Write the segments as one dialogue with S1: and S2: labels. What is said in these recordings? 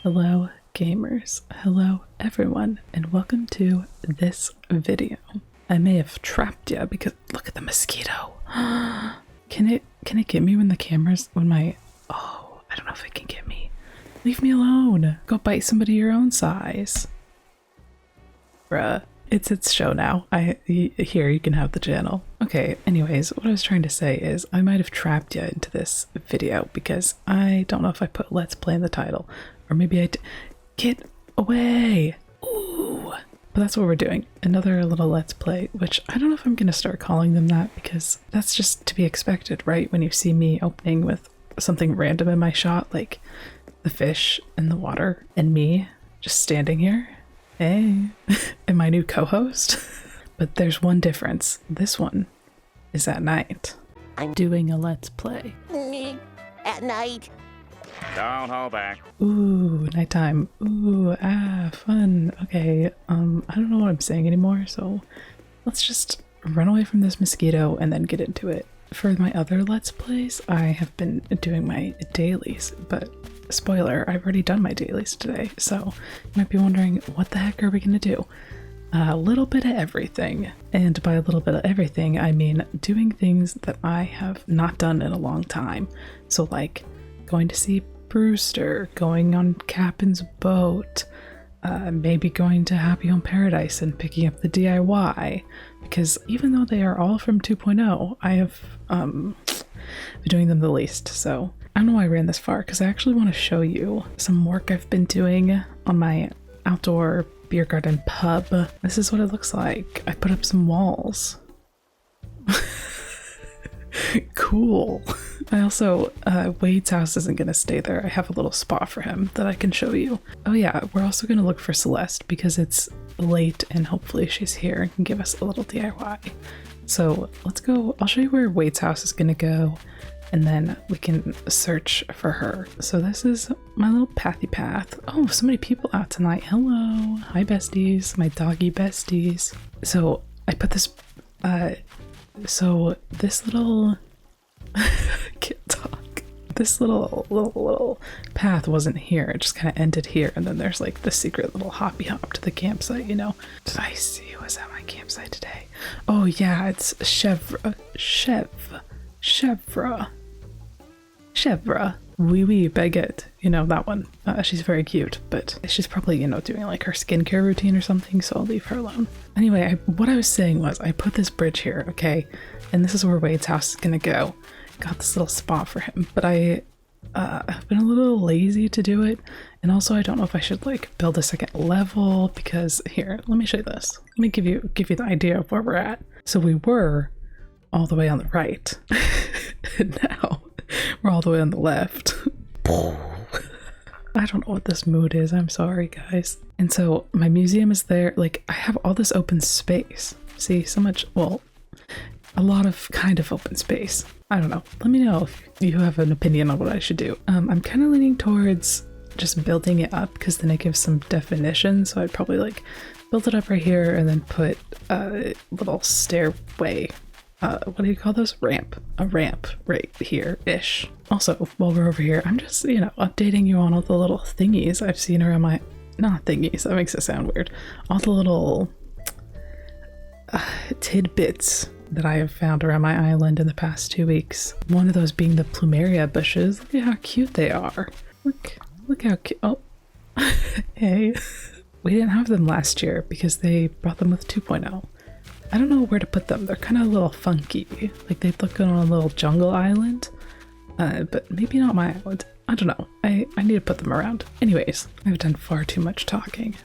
S1: Hello gamers, hello everyone, and welcome to this video. I may have trapped you because look at the mosquito. Can it get me when the camera's I don't know if it can get me. Leave me alone. Go bite somebody your own size. Bruh. It's its show now. Here, you can have the channel. Okay, anyways, what I was trying to say is I might have trapped you into this video because I don't know if I put Let's Play in the title. Or maybe get away! Ooh! But that's what we're doing. Another little Let's Play, which I don't know if I'm gonna start calling them that because that's just to be expected, right? When you see me opening with something random in my shot, like the fish in the water and me just standing here. Hey, and my new co-host. But there's one difference. This one is at night. I'm doing a Let's Play.
S2: At night.
S3: Don't hold back.
S1: Ooh, nighttime. Ooh, fun. Okay, I don't know what I'm saying anymore, so let's just run away from this mosquito and then get into it. For my other Let's Plays, I have been doing my dailies, but spoiler, I've already done my dailies today, so you might be wondering, what the heck are we gonna do? A little bit of everything. And by a little bit of everything, I mean doing things that I have not done in a long time. So like going to see Brewster, going on Captain's boat, maybe going to Happy Home Paradise and picking up the DIY, because even though they are all from 2.0, I have been doing them the least. So I don't know why I ran this far, because I actually want to show you some work I've been doing on my outdoor beer garden pub. This is what it looks like. I put up some walls. Cool. I also, Wade's house isn't going to stay there. I have a little spot for him that I can show you. Oh yeah, we're also going to look for Celeste because it's late and hopefully she's here and can give us a little DIY. So let's go. I'll show you where Wade's house is going to go and then we can search for her. So this is my little pathy path. Oh, so many people out tonight. Hello. Hi besties, my doggy besties. So I put this, so this little, I can't talk. This little path wasn't here. It just kind of ended here. And then there's like the secret little hoppy hop to the campsite, you know? Did I see who was at my campsite today? Oh yeah, it's Chevra. Oui, oui, baguette. You know, that one. She's very cute, but she's probably, you know, doing like her skincare routine or something, so I'll leave her alone. Anyway, what I was saying was I put this bridge here, okay? And this is where Wade's house is gonna go. Got this little spot for him, but I've been a little lazy to do it. And also I don't know if I should like build a second level because here, let me show you this. Let me give you the idea of where we're at. So we were all the way on the right. And now we're all the way on the left. I don't know what this mood is. I'm sorry, guys. And so my museum is there. Like, I have all this open space. See, so much, well, a lot of kind of open space. I don't know. Let me know if you have an opinion on what I should do. I'm kind of leaning towards just building it up because then it gives some definition. So I'd probably like build it up right here and then put a little stairway. What do you call those? A ramp right here-ish. Also, while we're over here, I'm just, you know, updating you on all the little thingies I've seen around my, not thingies, that makes it sound weird. All the little tidbits that I have found around my island in the past 2 weeks. One of those being the plumeria bushes. Look at how cute they are. Look how cute. Oh, hey. We didn't have them last year because they brought them with 2.0. I don't know where to put them. They're kind of a little funky. Like they'd look good on a little jungle island, but maybe not my island. I don't know. I need to put them around. Anyways, I've done far too much talking.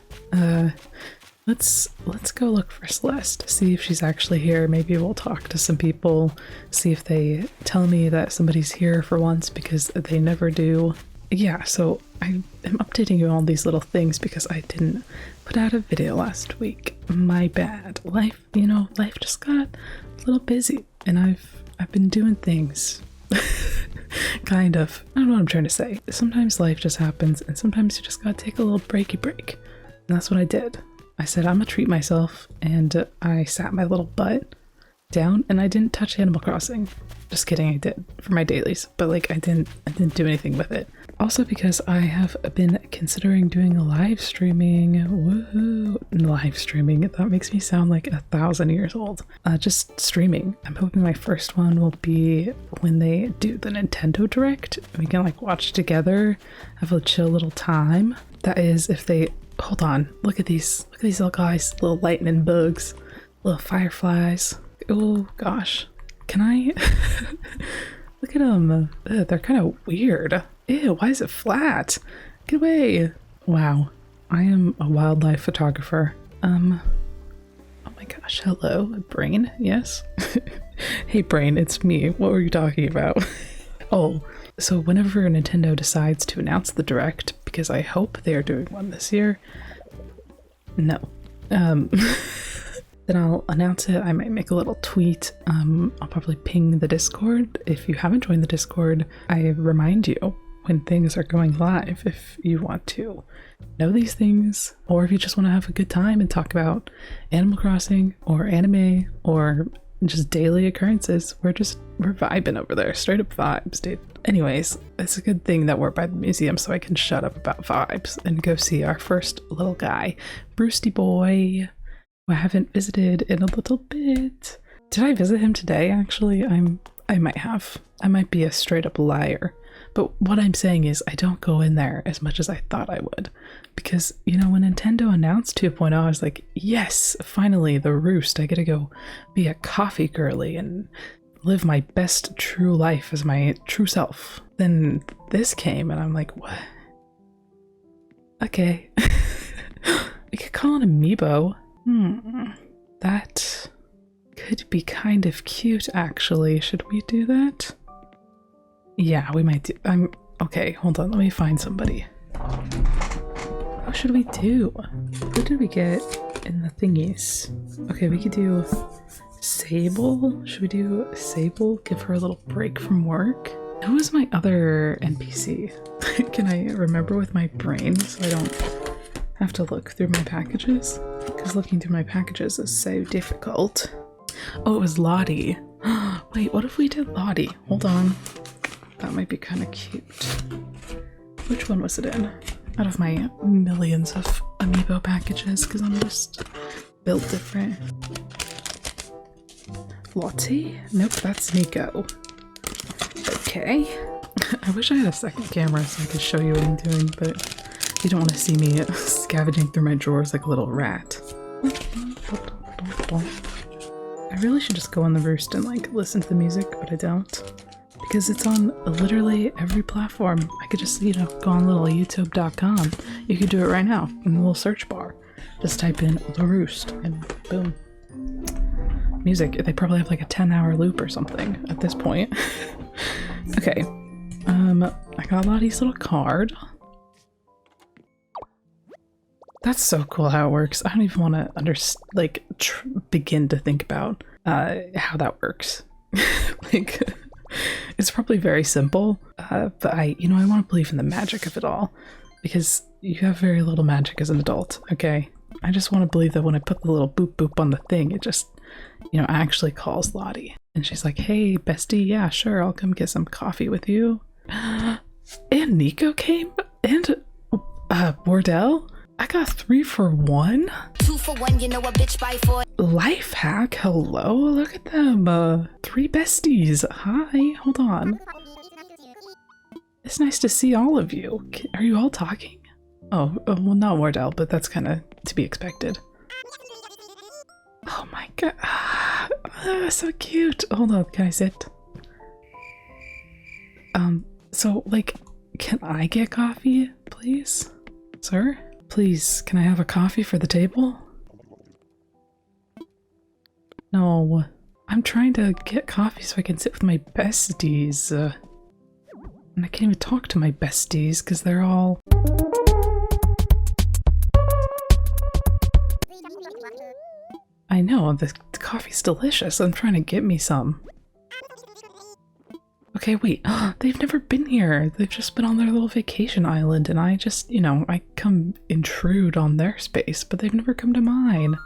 S1: Let's go look for Celeste, see if she's actually here. Maybe we'll talk to some people, see if they tell me that somebody's here for once because they never do. Yeah, so I am updating you on all these little things because I didn't put out a video last week. My bad. Life, you know, life just got a little busy and I've been doing things. Kind of. I don't know what I'm trying to say. Sometimes life just happens and sometimes you just gotta take a little breaky break. And that's what I did. I said I'm gonna treat myself and I sat my little butt down and I didn't touch Animal Crossing. Just kidding, I did for my dailies, but like I didn't do anything with it. Also because I have been considering doing live streaming. Woohoo! Live streaming. That makes me sound like 1,000 years old. Just streaming. I'm hoping my first one will be when they do the Nintendo Direct. We can like watch together, have a chill little time. That is if they... Hold on. Look at these little guys. Little lightning bugs. Little fireflies. Oh gosh. Can I... Look at them. They're kind of weird. Ew, why is it flat? Get away. Wow. I am a wildlife photographer. Oh my gosh. Hello, Brain. Yes? Hey, Brain, it's me. What were you talking about? Oh, so whenever Nintendo decides to announce the Direct, because I hope they are doing one this year. No. Then I'll announce it. I might make a little tweet. I'll probably ping the Discord. If you haven't joined the Discord, I remind you when things are going live if you want to know these things, or if you just want to have a good time and talk about Animal Crossing or anime or just daily occurrences. We're vibing over there. Straight up vibes, dude. Anyways, it's a good thing that we're by the museum so I can shut up about vibes and go see our first little guy, Brewsty boy. I haven't visited in a little bit. Did I visit him today, actually? I might have. I might be a straight up liar. But what I'm saying is I don't go in there as much as I thought I would. Because, you know, when Nintendo announced 2.0, I was like, yes, finally, the roost. I get to go be a coffee girly and live my best true life as my true self. Then this came and I'm like, what? Okay. We could call it Amiibo. That could be kind of cute, actually. Should we do that? Yeah, we might do. Okay, hold on. Let me find somebody. What should we do? Who did we get in the thingies? Okay, we could do Sable. Should we do Sable? Give her a little break from work? Who was my other NPC? Can I remember with my brain so I don't have to look through my packages? Because looking through my packages is so difficult. Oh, it was Lottie. Wait, what if we did Lottie? Hold on. That might be kind of cute. Which one was it in? Out of my millions of amiibo packages, because I'm just built different. Lottie? Nope, that's Nico. Okay. I wish I had a second camera so I could show you what I'm doing, but you don't want to see me scavenging through my drawers like a little rat. I really should just go on the roost and like listen to the music, but I don't. Because it's on literally every platform. I could just, you know, go on little youtube.com. You could do it right now in the little search bar. Just type in The Roost and boom. Music. They probably have like a 10-hour loop or something at this point. Okay. I got Lottie's little card. That's so cool how it works. I don't even want to begin to think about how that works. Like, it's probably very simple, but I want to believe in the magic of it all, because you have very little magic as an adult, okay? I just want to believe that when I put the little boop boop on the thing, it just, you know, actually calls Lottie. And she's like, hey, bestie, yeah, sure, I'll come get some coffee with you. And Nico came? And Wardell? I got 3 for 1?
S2: 2 for 1, you know a bitch buy 4.
S1: Life hack, hello, look at them. 3 besties. Hi, hold on. It's nice to see all of you. Are you all talking? Oh well, not Wardell, but that's kind of to be expected. Oh my god, so cute. Hold on, can I sit? So like, can I get coffee, please? Sir? Please, can I have a coffee for the table? No, I'm trying to get coffee so I can sit with my besties. And I can't even talk to my besties because they're all... I know, the coffee's delicious. I'm trying to get me some. Okay, wait. They've never been here. They've just been on their little vacation island, and I just, you know, I come intrude on their space, but they've never come to mine.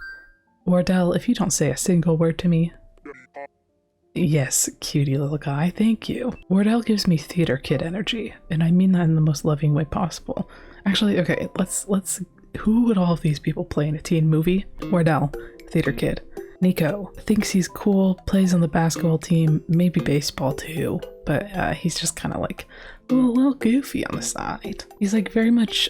S1: Wardell, if you don't say a single word to me... Yes, cutie little guy, thank you. Wardell gives me theater kid energy, and I mean that in the most loving way possible. Actually, okay, let's who would all of these people play in a teen movie? Wardell, theater kid. Nico thinks he's cool, plays on the basketball team, maybe baseball too, but he's just kind of like a little goofy on the side. He's like very much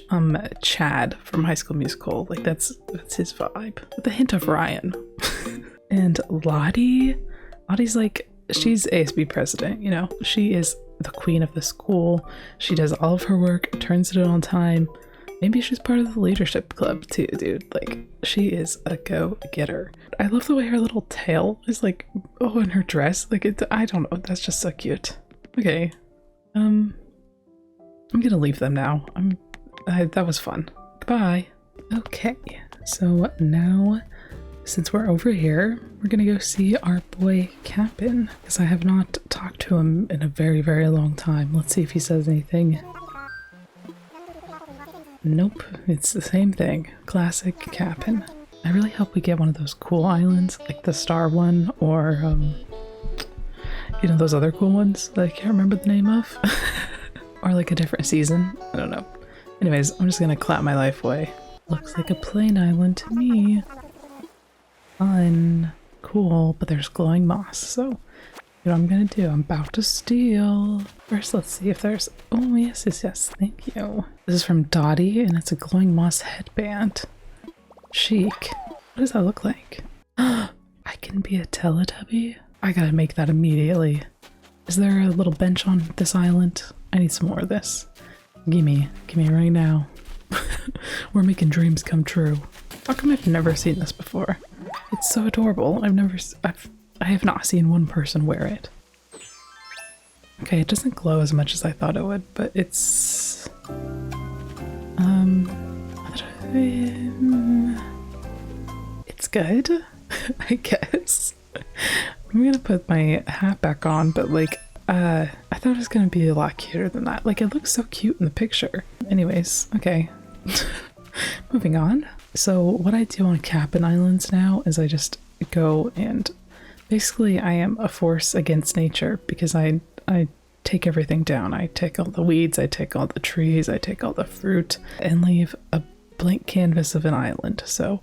S1: Chad from High School Musical, like that's his vibe, with a hint of Ryan. And Lottie's like, she's ASB president, you know, she is the queen of the school. She does all of her work, turns it in on time. Maybe she's part of the leadership club too, dude. Like, she is a go-getter. I love the way her little tail is like, oh, in her dress. Like, I don't know, that's just so cute. Okay, I'm gonna leave them now. That was fun. Goodbye. Okay, so now, since we're over here, we're gonna go see our boy Cap'n, because I have not talked to him in a very, very long time. Let's see if he says anything. Nope, it's the same thing. Classic Cap'n. I really hope we get one of those cool islands, like the star one, or, you know, those other cool ones that I can't remember the name of. Or like a different season. I don't know. Anyways, I'm just gonna clap my life away. Looks like a plain island to me. Fun. Cool, but there's glowing moss, so you know what I'm gonna do? I'm about to steal. First, let's see if there's... Oh, yes, thank you. This is from Dottie, and it's a glowing moss headband. Chic. What does that look like? I can be a Teletubby? I gotta make that immediately. Is there a little bench on this island? I need some more of this. Gimme right now. We're making dreams come true. How come I've never seen this before? It's so adorable. I have not seen one person wear it. Okay, it doesn't glow as much as I thought it would, but it's... It's good, I guess. I'm gonna put my hat back on, but like, I thought it was gonna be a lot cuter than that. Like, it looks so cute in the picture. Anyways, okay. Moving on. So what I do on Cap'n Islands now is I just go and basically I am a force against nature because I take everything down. I take all the weeds, I take all the trees, I take all the fruit and leave a blank canvas of an island. So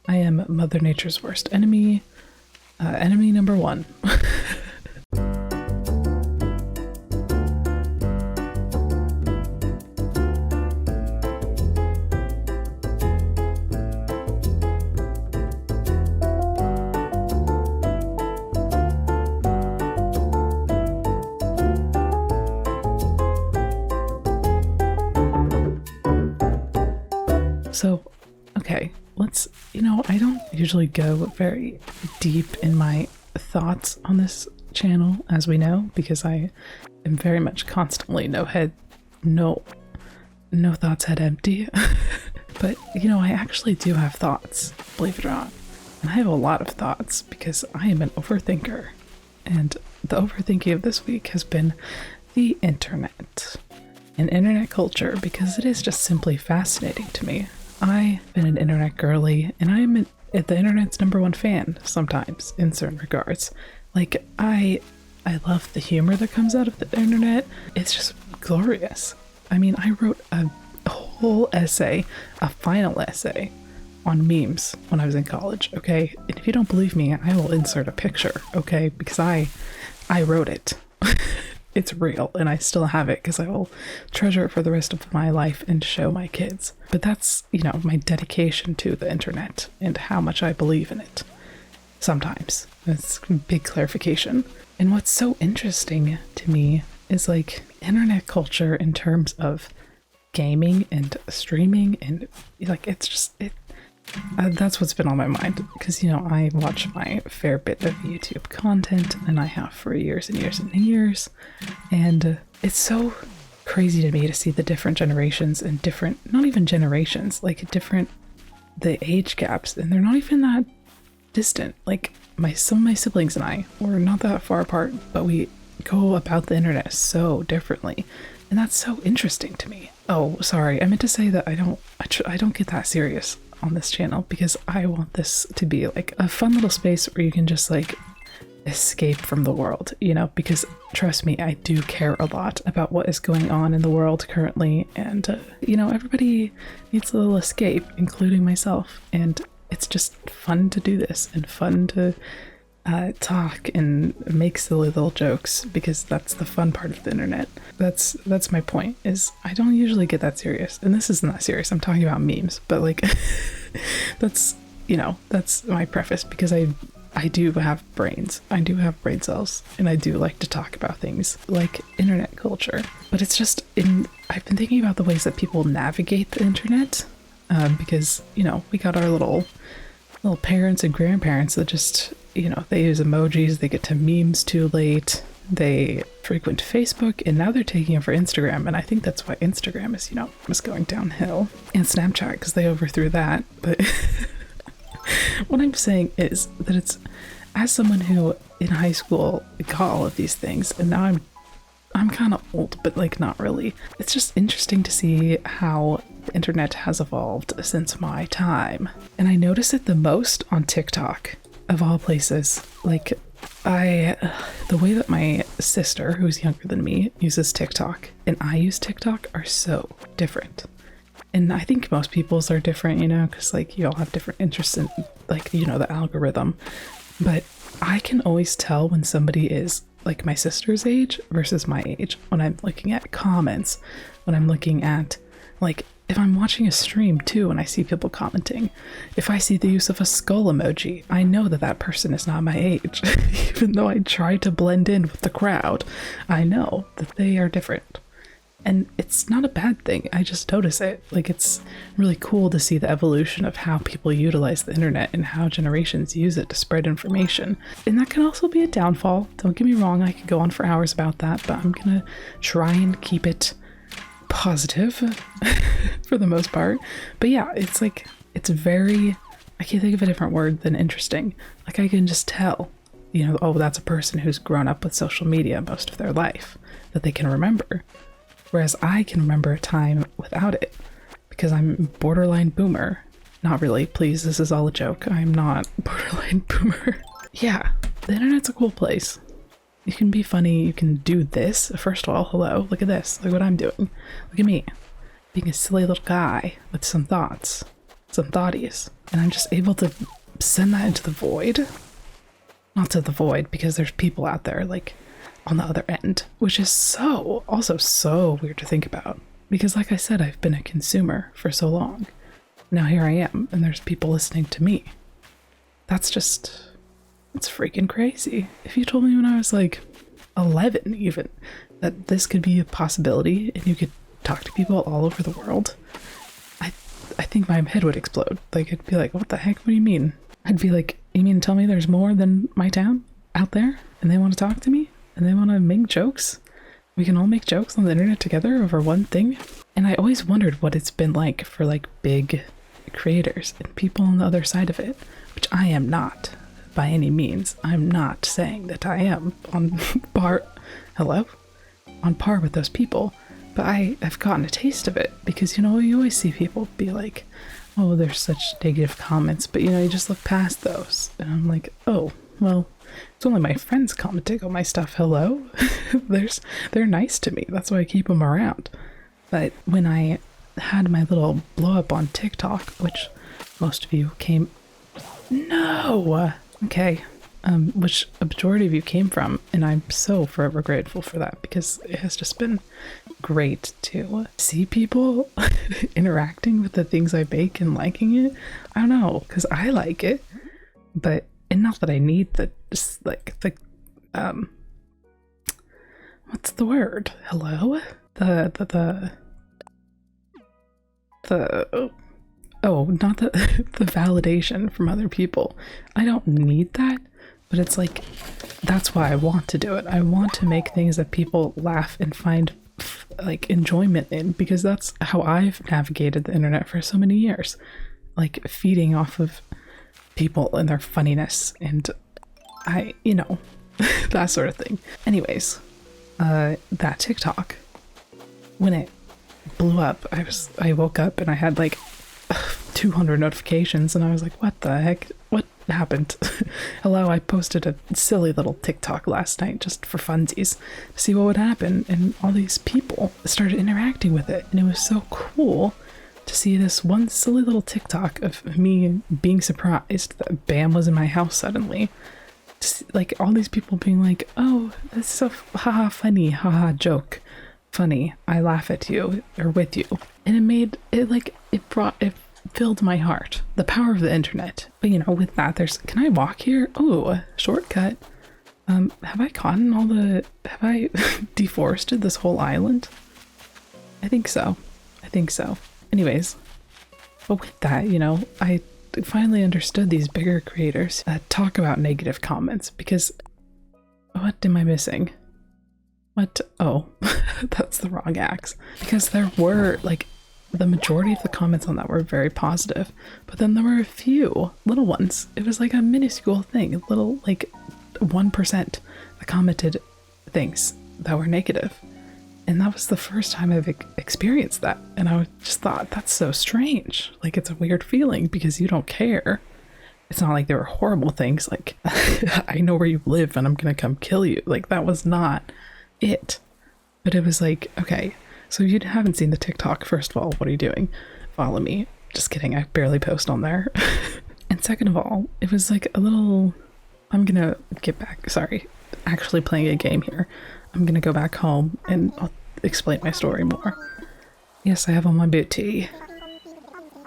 S1: I am Mother Nature's worst enemy. Enemy number one. So, okay, let's, you know, I don't usually go very deep in my thoughts on this channel, as we know, because I am very much constantly no thoughts head empty. But, you know, I actually do have thoughts, believe it or not. And I have a lot of thoughts because I am an overthinker. And the overthinking of this week has been the internet and internet culture, because it is just simply fascinating to me. I've been an internet girly, and I'm the internet's #1 fan sometimes, in certain regards. Like, I love the humor that comes out of the internet. It's just glorious. I mean, I wrote a whole essay, a final essay, on memes when I was in college, okay? And if you don't believe me, I will insert a picture, okay? Because I wrote it. It's real, and I still have it because I will treasure it for the rest of my life and show my kids. But that's, you know, my dedication to the internet and how much I believe in it. Sometimes. That's a big clarification. And what's so interesting to me is like internet culture in terms of gaming and streaming, and like it's just that's what's been on my mind, because, you know, I watch my fair bit of YouTube content, and I have for years and years and years, and it's so crazy to me to see the different generations and different, not even generations, like the age gaps, and they're not even that distant. Like some of my siblings and I, we're not that far apart, but we go about the internet so differently, and that's so interesting to me. Oh, sorry, I meant to say that I don't get that serious on this channel, because I want this to be like a fun little space where you can just like escape from the world, because trust me, I do care a lot about what is going on in the world currently. And, everybody needs a little escape, including myself. And it's just fun to do this and fun to talk and make silly little jokes, because that's the fun part of the internet. That's my point, is I don't usually get that serious. And this isn't that serious. I'm talking about memes, but like that's my preface, because I do have brains. I do have brain cells, and I do like to talk about things like internet culture. But it's just I've been thinking about the ways that people navigate the internet, because we got our little parents and grandparents that just they use emojis, they get to memes too late, they frequent Facebook, and now they're taking over Instagram. And I think that's why Instagram is going downhill, and Snapchat, because they overthrew that. But what I'm saying is that it's, as someone who in high school got all of these things, and now I'm kind of old, but like not really. It's just interesting to see how the internet has evolved since my time. And I notice it the most on TikTok, of all places. Like the way that my sister, who's younger than me, uses TikTok and I use TikTok are so different. And I think most people's are different, because like you all have different interests in like, the algorithm. But I can always tell when somebody is like my sister's age versus my age when I'm looking at comments, when I'm looking at like, if I'm watching a stream too and I see people commenting, if I see the use of a skull emoji, I know that that person is not my age. Even though I try to blend in with the crowd, I know that they are different. And it's not a bad thing. I just notice it. Like, it's really cool to see the evolution of how people utilize the internet and how generations use it to spread information. And that can also be a downfall. Don't get me wrong, I could go on for hours about that, but I'm gonna try and keep it positive for the most part. But yeah, it's like, it's very, I can't think of a different word than interesting. Like, I can just tell, oh, that's a person who's grown up with social media most of their life, that they can remember. Whereas I can remember a time without it, because I'm borderline boomer. Not really, please, this is all a joke. I'm not borderline boomer. Yeah, the internet's a cool place. You can be funny, you can do this. First of all, hello, look at this. Look what I'm doing. Look at me, being a silly little guy with some thoughts, some thoughties. And I'm just able to send that into the void. Not to the void, because there's people out there, like, on the other end, which is also so weird to think about, because like I said, I've been a consumer for so long. Now here I am, and there's people listening to me. It's freaking crazy. If you told me when I was like 11 even that this could be a possibility and you could talk to people all over the world, I think my head would explode. Like, I'd be like, what the heck, what do you mean? I'd be like, you mean to tell me there's more than my town out there and they want to talk to me? And they want to make jokes? We can all make jokes on the internet together over one thing? And I always wondered what it's been like for like big creators and people on the other side of it, which I am not by any means. I'm not saying that I am on par with those people, but I've gotten a taste of it, because you always see people be like, oh, there's such negative comments, but you just look past those. And I'm like, oh, well, it's only my friends commenting on my stuff. Hello? They're nice to me. That's why I keep them around. But when I had my little blow up on TikTok, which most of you came... No! Okay. Which a majority of you came from, and I'm so forever grateful for that, because it has just been great to see people interacting with the things I bake and liking it. I don't know, because I like it, but... And not that I need what's the word? Hello? Not the validation from other people. I don't need that, but it's like, that's why I want to do it. I want to make things that people laugh and find like enjoyment in, because that's how I've navigated the internet for so many years. Like, feeding off of people and their funniness, and that sort of thing. Anyways, that TikTok, when it blew up, I woke up and I had like 200 notifications, and I was like, what the heck? What happened. Hello, I posted a silly little TikTok last night just for funsies to see what would happen, and all these people started interacting with it, and it was so cool to see this one silly little TikTok of me being surprised that Bam was in my house suddenly. Like all these people being like, oh, that's so haha funny, haha joke, funny, I laugh at you or with you. And it made it like it filled my heart. The power of the internet. But you know, with that, can I walk here? Oh, shortcut. Have I deforested this whole island? I think so. Anyways, but with that, you know, I finally understood these bigger creators that talk about negative comments, because what am I missing? What? Oh, that's the wrong axe. Because there were like the majority of the comments on that were very positive, but then there were a few little ones. It was like a minuscule thing, little like 1% that commented things that were negative. And that was the first time I've experienced that. And I just thought, that's so strange. Like, it's a weird feeling because you don't care. It's not like there were horrible things like, I know where you live and I'm going to come kill you. Like, that was not it. But it was like, okay, so if you haven't seen the TikTok, first of all, what are you doing? Follow me. Just kidding. I barely post on there. And second of all, it was like a little, I'm going to get back. Sorry, actually playing a game here. I'm gonna go back home and I'll explain my story more. Yes, I have on my booty.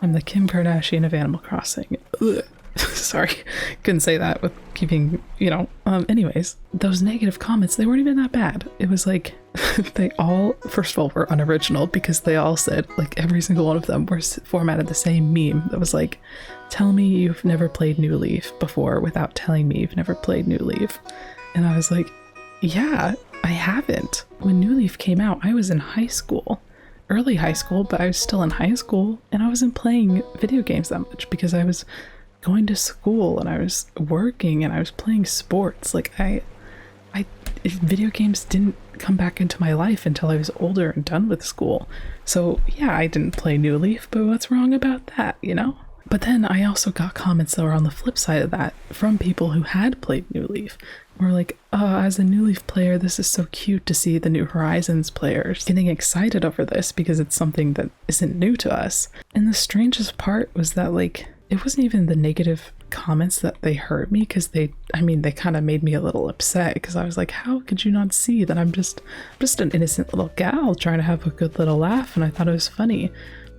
S1: I'm the Kim Kardashian of Animal Crossing. Ugh. Sorry, couldn't say that with keeping, you know. Anyways, those negative comments, they weren't even that bad. It was like, they all, first of all, were unoriginal because they all said, like every single one of them were formatted the same meme that was like, tell me you've never played New Leaf before without telling me you've never played New Leaf. And I was like, yeah, I haven't. When New Leaf came out, I was in high school, early high school, but I was still in high school, and I wasn't playing video games that much because I was going to school and I was working and I was playing sports. Like video games didn't come back into my life until I was older and done with school. So yeah, I didn't play New Leaf, but what's wrong about that, you know? But then I also got comments that were on the flip side of that from people who had played New Leaf. We're like, as a New Leaf player, this is so cute to see the New Horizons players getting excited over this because it's something that isn't new to us. And the strangest part was that, like, it wasn't even the negative comments that they hurt me, because they kind of made me a little upset, because I was like, how could you not see that I'm just an innocent little gal trying to have a good little laugh, and I thought it was funny.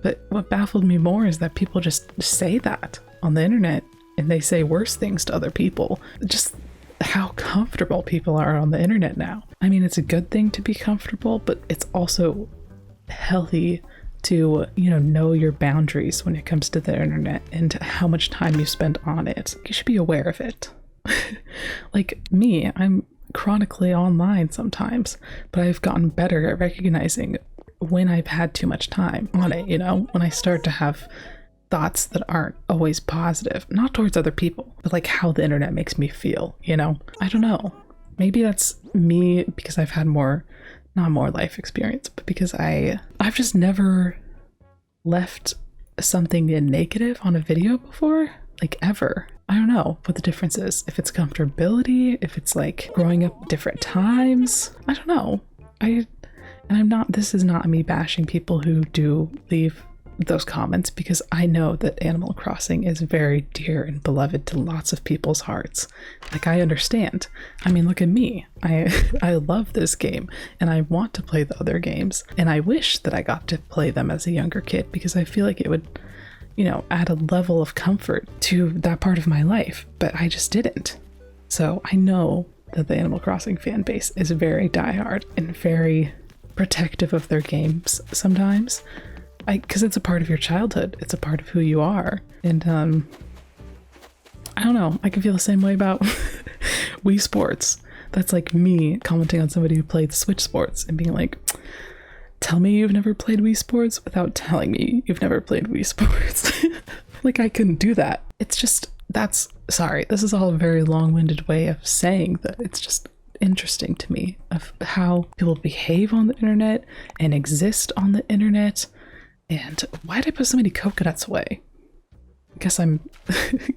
S1: But what baffled me more is that people just say that on the internet, and they say worse things to other people. Just how comfortable people are on the internet now. I mean, it's a good thing to be comfortable, but it's also healthy to, you know your boundaries when it comes to the internet and how much time you spend on it. You should be aware of it. Like me, I'm chronically online sometimes, but I've gotten better at recognizing when I've had too much time on it, you know, when I start to have thoughts that aren't always positive, not towards other people, but like how the internet makes me feel, you know? I don't know. Maybe that's me because I've had not more life experience, but because I've just never left something in negative on a video before, like ever. I don't know what the difference is. If it's comfortability, if it's like growing up different times, I don't know. This is not me bashing people who do leave those comments, because I know that Animal Crossing is very dear and beloved to lots of people's hearts. Like, I understand. I mean, look at me. I love this game and I want to play the other games, and I wish that I got to play them as a younger kid, because I feel like it would, you know, add a level of comfort to that part of my life, but I just didn't. So I know that the Animal Crossing fan base is very diehard and very protective of their games sometimes. Because it's a part of your childhood. It's a part of who you are. And I don't know. I can feel the same way about Wii Sports. That's like me commenting on somebody who played Switch Sports and being like, tell me you've never played Wii Sports without telling me you've never played Wii Sports. Like, I couldn't do that. It's just, sorry, this is all a very long-winded way of saying that it's just interesting to me of how people behave on the internet and exist on the internet. And why did I put so many coconuts away? guess I'm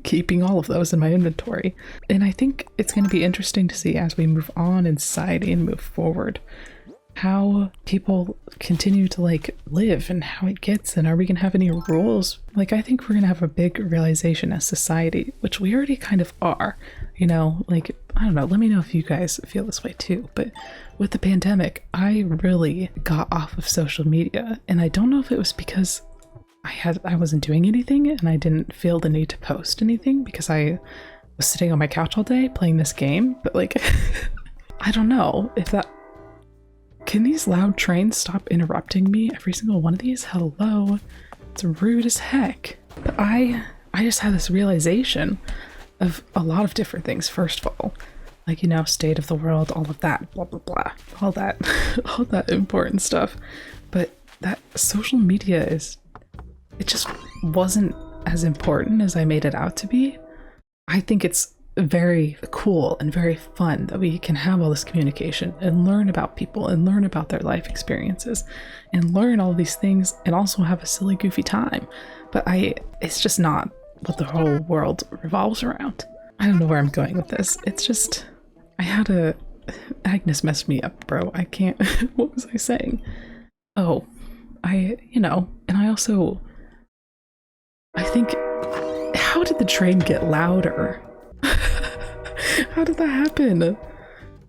S1: keeping all of those in my inventory. And I think it's going to be interesting to see as we move on in society and move forward, how people continue to like live and how it gets, and are we gonna have any rules? Like, I think we're gonna have a big realization as society, which we already kind of are, you know, like, I don't know, let me know if you guys feel this way too, but with the pandemic, I really got off of social media, and I don't know if it was because I wasn't doing anything and I didn't feel the need to post anything because I was sitting on my couch all day playing this game, but like, I don't know if that. Can these loud trains stop interrupting me? Every single one of these? Hello? It's rude as heck. But I just had this realization of a lot of different things. First of all, like, you know, state of the world, all of that, blah, blah, blah, all that, all that important stuff. But that social media it just wasn't as important as I made it out to be. I think it's very cool and very fun that we can have all this communication and learn about people and learn about their life experiences and learn all these things and also have a silly goofy time, but it's just not what the whole world revolves around. I don't know where I'm going with this. It's just Agnes messed me up, bro. I can't. What was I saying? Oh, and I think, how did the train get louder? How did that happen?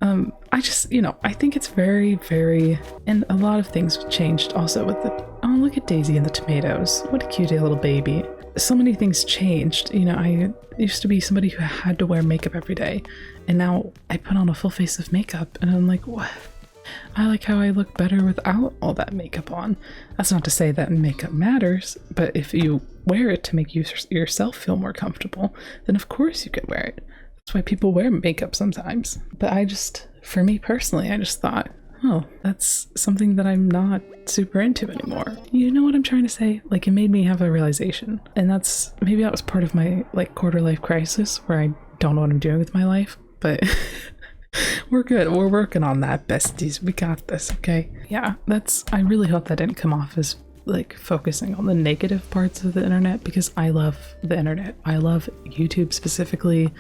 S1: I think it's very, very, and a lot of things changed also with oh, look at Daisy and the tomatoes. What a cute little baby. So many things changed. You know, I used to be somebody who had to wear makeup every day, and now I put on a full face of makeup and I'm like, what? I like how I look better without all that makeup on. That's not to say that makeup matters, but if you wear it to make yourself feel more comfortable, then of course you can wear it. That's why people wear makeup sometimes. But for me personally, I just thought, oh, that's something that I'm not super into anymore. You know what I'm trying to say? Like, it made me have a realization. And maybe that was part of my like quarter life crisis where I don't know what I'm doing with my life, but we're good. We're working on that, besties. We got this, okay? Yeah, I really hope that didn't come off as like focusing on the negative parts of the internet, because I love the internet. I love YouTube specifically.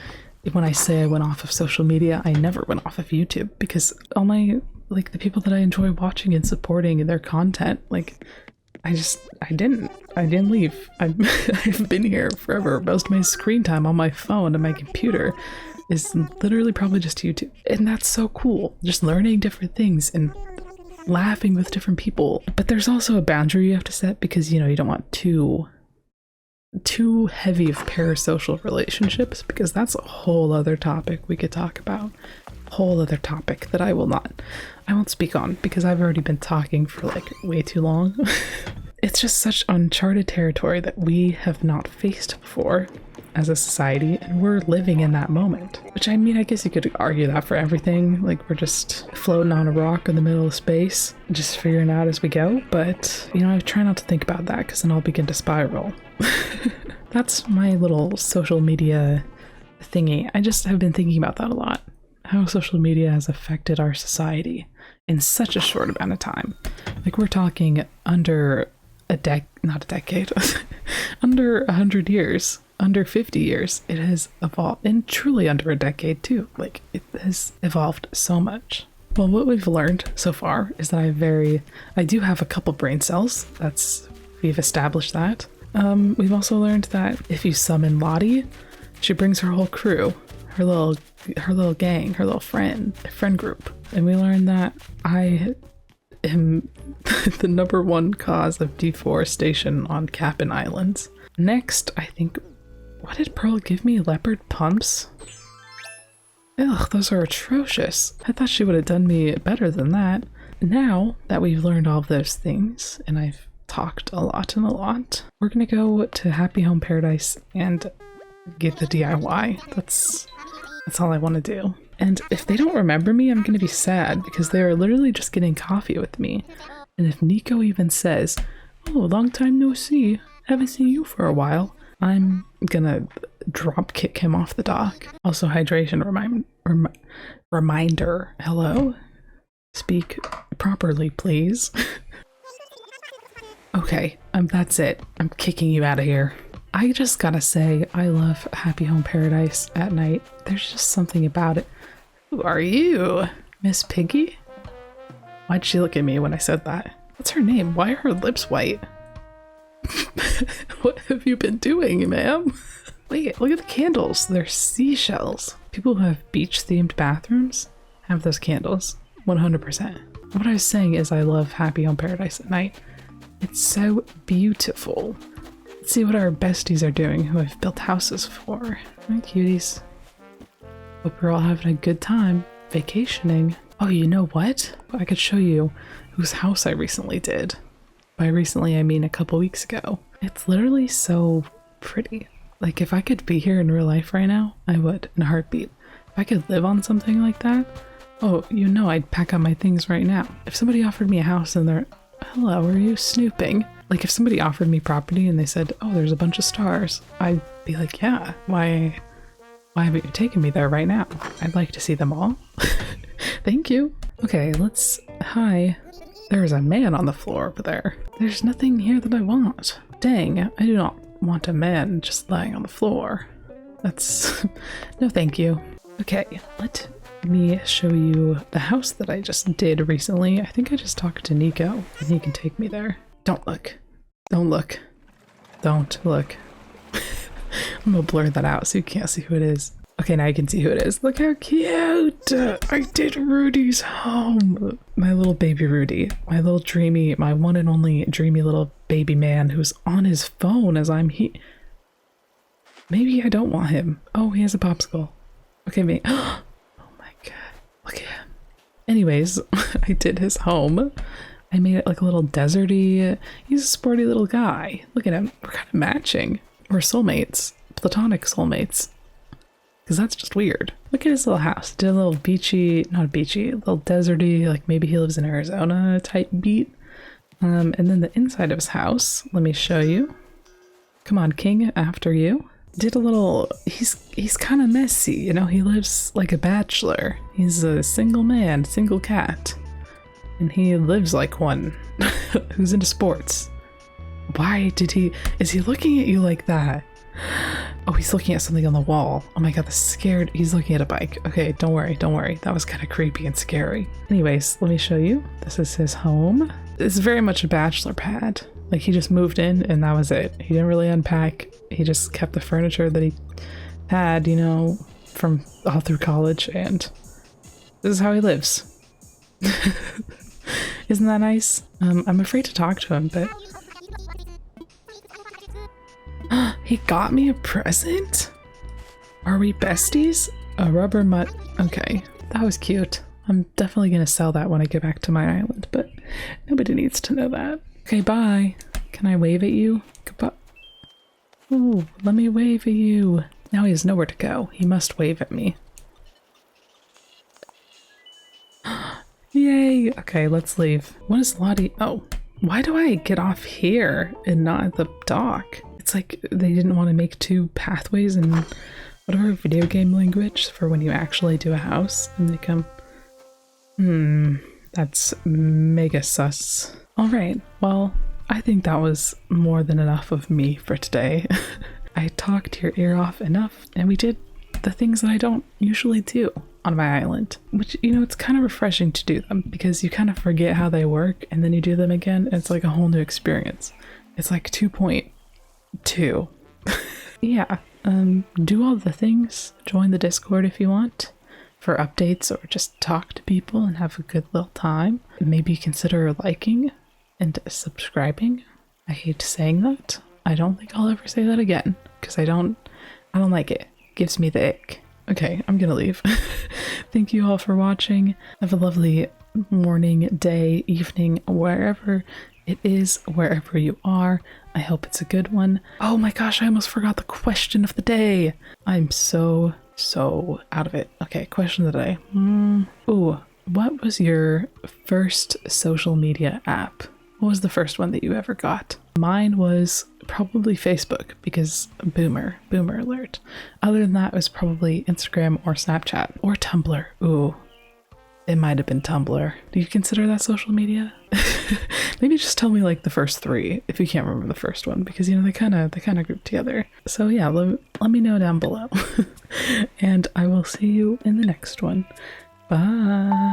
S1: When I say I went off of social media, I never went off of YouTube, because all my, like, the people that I enjoy watching and supporting their content, like, I didn't leave. I've been here forever. Most of my screen time on my phone and my computer is literally probably just YouTube. And that's so cool. Just learning different things and laughing with different people. But there's also a boundary you have to set, because, you know, you don't want too heavy of parasocial relationships, because that's a whole other topic we could talk about. Whole other topic that I won't speak on, because I've already been talking for like way too long. It's just such uncharted territory that we have not faced before as a society, and we're living in that moment. Which, I mean, I guess you could argue that for everything. Like, we're just floating on a rock in the middle of space, just figuring it out as we go. But, you know, I try not to think about that, because then I'll begin to spiral. That's my little social media thingy. I just have been thinking about that a lot. How social media has affected our society in such a short amount of time. Like, we're talking under not a decade, under 100 years. Under 50 years, it has evolved, and truly under a decade too. Like, it has evolved so much. Well, what we've learned so far is that I do have a couple brain cells. We've established that. We've also learned that if you summon Lottie, she brings her whole crew, her little gang, her little friend group. And we learned that I am the #1 cause of deforestation on Cap'n Islands. Next, I think, what did Pearl give me? Leopard pumps? Ugh, those are atrocious. I thought she would have done me better than that. Now that we've learned all of those things, and I've talked a lot, we're gonna go to Happy Home Paradise and get the DIY. That's all I want to do. And if they don't remember me, I'm gonna be sad, because they are literally just getting coffee with me. And if Nico even says, "Oh, long time no see, haven't seen you for a while," I'm gonna drop kick him off the dock. Also, hydration reminder. Hello? Speak properly, please. Okay, that's it. I'm kicking you out of here. I just gotta say, I love Happy Home Paradise at night. There's just something about it. Who are you? Miss Piggy? Why'd she look at me when I said that? What's her name? Why are her lips white? What have you been doing, ma'am? Wait, look at the candles. They're seashells. People who have beach-themed bathrooms have those candles. 100%. What I was saying is I love Happy Home Paradise at night. It's so beautiful. Let's see what our besties are doing who I've built houses for. Hi, cuties. Hope you're all having a good time vacationing. Oh, you know what? I could show you whose house I recently did. By recently, I mean a couple weeks ago. It's literally so pretty. Like, if I could be here in real life right now, I would, in a heartbeat. If I could live on something like that, oh, you know I'd pack up my things right now. If somebody offered me a house and they're, hello, are you snooping? Like, if somebody offered me property and they said, oh, there's a bunch of stars, I'd be like, yeah, why haven't you taken me there right now? I'd like to see them all. Thank you. Okay, hi. There's a man on the floor over there. There's nothing here that I want. Dang, I do not want a man just lying on the floor. That's... no thank you. Okay, let me show you the house that I just did recently. I think I just talked to Nico and he can take me there. Don't look. Don't look. Don't look. I'm gonna blur that out so you can't see who it is. Okay, now you can see who it is. Look how cute! I did Rudy's home! My little baby Rudy. My little dreamy, my one and only dreamy little baby man who's on his phone as I'm Maybe I don't want him. Oh, he has a popsicle. Okay, me. Oh my god. Look at him. Anyways, I did his home. I made it like a little deserty. He's a sporty little guy. Look at him. We're kind of matching. We're soulmates. Platonic soulmates. Because that's just weird. Look at his little house. Did a little beachy, not beachy, a little deserty, like maybe he lives in Arizona type beat. And then the inside of his house, let me show you. Come on, King, after you. Did a little, he's kind of messy, you know, he lives like a bachelor. He's a single man, single cat. And he lives like one who's into sports. Why is he looking at you like that? Oh, he's looking at something on the wall. Oh my god, that's scared. He's looking at a bike. Okay, don't worry. That was kind of creepy and scary. Anyways, let me show you. This is his home. It's very much a bachelor pad. Like, he just moved in and that was it. He didn't really unpack. He just kept the furniture that he had, you know, from all through college, and this is how he lives. Isn't that nice? I'm afraid to talk to him, but he got me a present? Are we besties? A rubber mutt. Okay, that was cute. I'm definitely gonna sell that when I get back to my island, but nobody needs to know that. Okay, bye. Can I wave at you? Goodbye. Oh, let me wave at you. Now he has nowhere to go. He must wave at me. Yay! Okay, let's leave. What is Lottie? Oh, why do I get off here and not at the dock? It's like they didn't want to make two pathways in whatever video game language for when you actually do a house and they come. That's mega sus. Alright, well, I think that was more than enough of me for today. I talked your ear off enough and we did the things that I don't usually do on my island, which, you know, it's kind of refreshing to do them because you kind of forget how they work and then you do them again and it's like a whole new experience. It's like 2.2. Yeah, do all the things. Join the Discord if you want for updates or just talk to people and have a good little time. Maybe consider liking and subscribing. I hate saying that. I don't think I'll ever say that again because I don't like it. It gives me the ick. Okay, I'm gonna leave. Thank you all for watching. Have a lovely morning, day, evening, wherever it is, wherever you are. I hope it's a good one. Oh my gosh, I almost forgot the question of the day. I'm so out of it. Okay, question of the day. Ooh, what was your first social media app? What was the first one that you ever got? Mine was probably Facebook because boomer alert. Other than that, it was probably Instagram or Snapchat or Tumblr. Ooh, It might have been Tumblr. Do you consider that social media? Maybe just tell me like the first three if you can't remember the first one, because they kind of group together. So yeah, let me know down below. And I will see you in the next one. Bye.